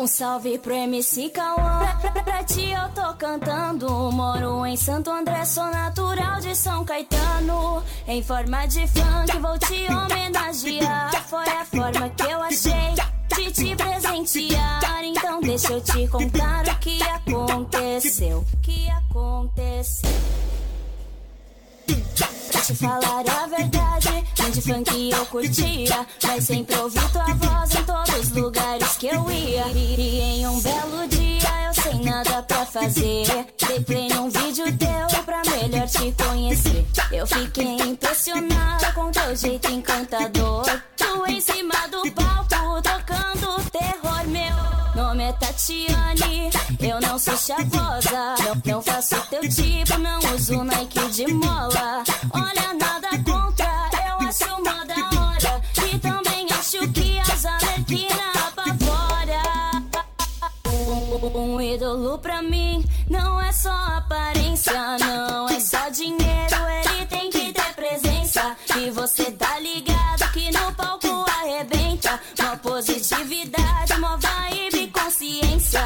Um salve pro MC Cauã, pra ti eu tô cantando. Moro em Santo André, sou natural de São Caetano. Em forma de funk vou te homenagear. Foi a forma que eu achei de te presentear. Então deixa eu te contar o que aconteceu. Pra te falar a verdade, nem de funk eu curtia, mas sempre ouvi tua voz em todos os lugares que eu ia. E em um belo dia eu sem nada pra fazer, dei play num vídeo teu pra melhor te conhecer. Eu fiquei impressionada com teu jeito encantador, tu em cima do palco tocando terror. Meu nome é Tatiane, eu não sou chavosa, não faço teu tipo, não uso Nike de mola. Olha, nada contra, eu acho mó da hora, e também acho que as alerquinas apavora. Um ídolo pra mim não é só aparência, não é só dinheiro, ele tem que ter presença. E você tá ligado que no palco arrebenta, mó positividade, mó vibe, consciência.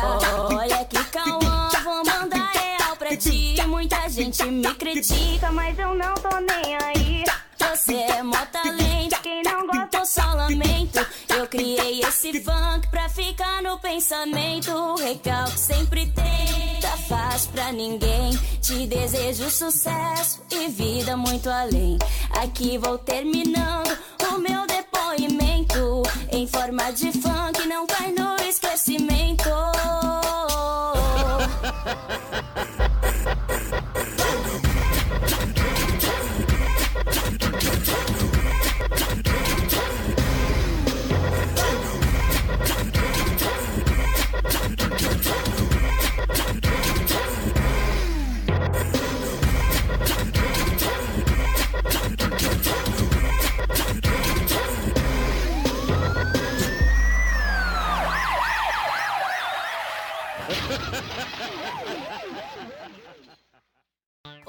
Olha que Cauã, vou mandar real pra ti. Muita gente me critica, mas eu não tô nem aí. Você é mó talento, quem não gosta eu só lamento. Eu criei esse funk pra ficar no pensamento. Recalque sempre tem, tá fácil pra ninguém. Te desejo sucesso e vida muito além. Aqui vou terminando o meu depoimento. Em forma de funk, não cai no esquecimento.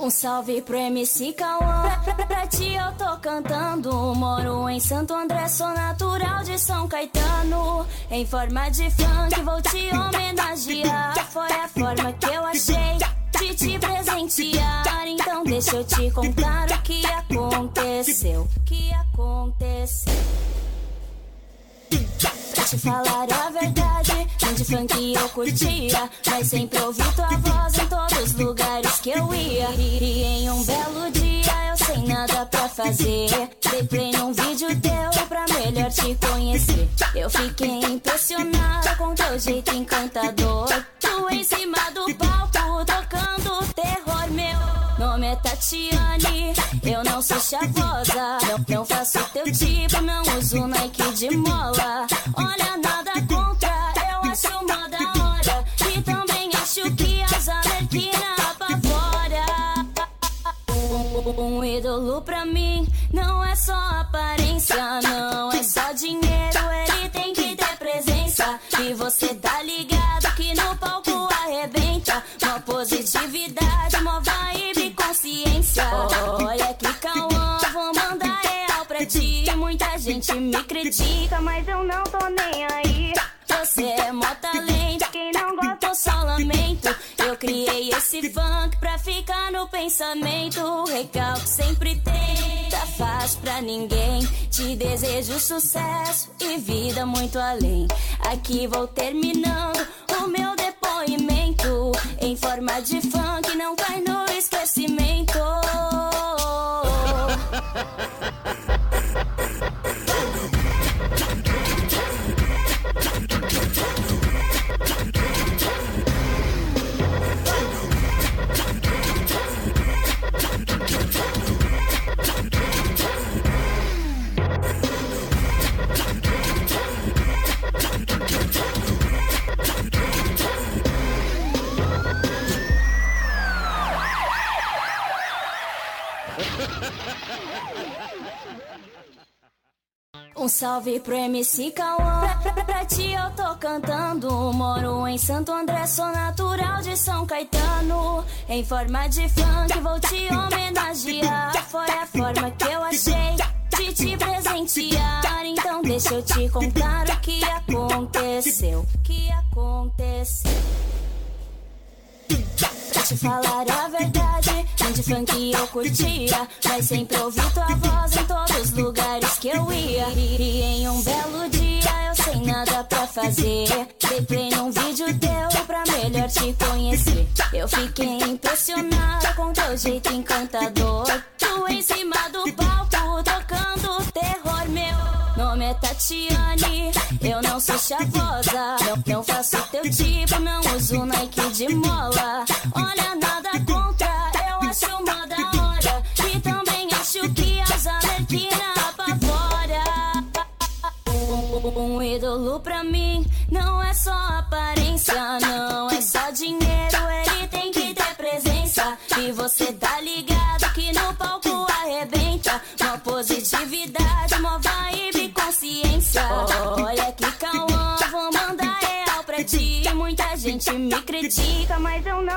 Um salve pro MC Cauã, pra ti eu tô cantando. Moro em Santo André, sou natural de São Caetano. Em forma de funk vou te homenagear. Foi a forma que eu achei de te presentear. Então deixa eu te contar o que aconteceu. Pra te falar a verdade, nem de funk eu curtia, mas sempre ouvi tua voz em todos os lugares que eu ia. E em um belo dia eu sem nada pra fazer, dei play num vídeo teu pra melhor te conhecer. Eu fiquei impressionada com teu jeito encantador, tu em cima do palco tocando terror. Meu nome é Tatiane, eu não sou chavosa, não faço teu tipo, não uso Nike de mola. Olha, nada contra, eu acho mó da hora, e também acho que as alerquinas apavora. Um ídolo pra mim não é só aparência, não é só dinheiro, ele tem que ter presença. E você tá ligado que no palco arrebenta, mó positividade, mó vibe, consciência. Olha que Cauã, vou mandar real pra ti. Muita gente me critica, mas eu não tô nem aí. Você é mó talento, quem não gosta eu só lamento. Eu criei esse funk pra ficar no pensamento. Recalque sempre tem, tá fácil pra ninguém. Te desejo sucesso e vida muito além. Aqui vou terminando o meu depoimento. Em forma de funk, não cai no esquecimento. Um salve pro MC Cauã, pra ti eu tô cantando. Moro em Santo André, sou natural de São Caetano. Em forma de funk vou te homenagear. Foi a forma que eu achei de de te presentear, então deixa eu te contar o que aconteceu. Pra te falar a verdade, de funk eu curtia, mas sempre ouvi tua voz em todos os lugares que eu ia. E em um belo dia eu sem nada pra fazer, dei play num vídeo teu pra melhor te conhecer. Eu fiquei impressionada com teu jeito encantador, tu em cima do palco tocando terror. Meu nome é Tatiane, eu não sou chavosa, não faço teu tipo, não uso Nike de mola. Olha, nada contra, eu acho mó da hora, e também acho que as alerquina apavora. Um ídolo pra mim não é só aparência, não é só dinheiro, ele tem que ter presença. E você tá ligado que no palco arrebenta, mó positividade, mó vibe, consciência. Olha que Cauã, vou mandar real pra ti, muita gente me critica, mas eu não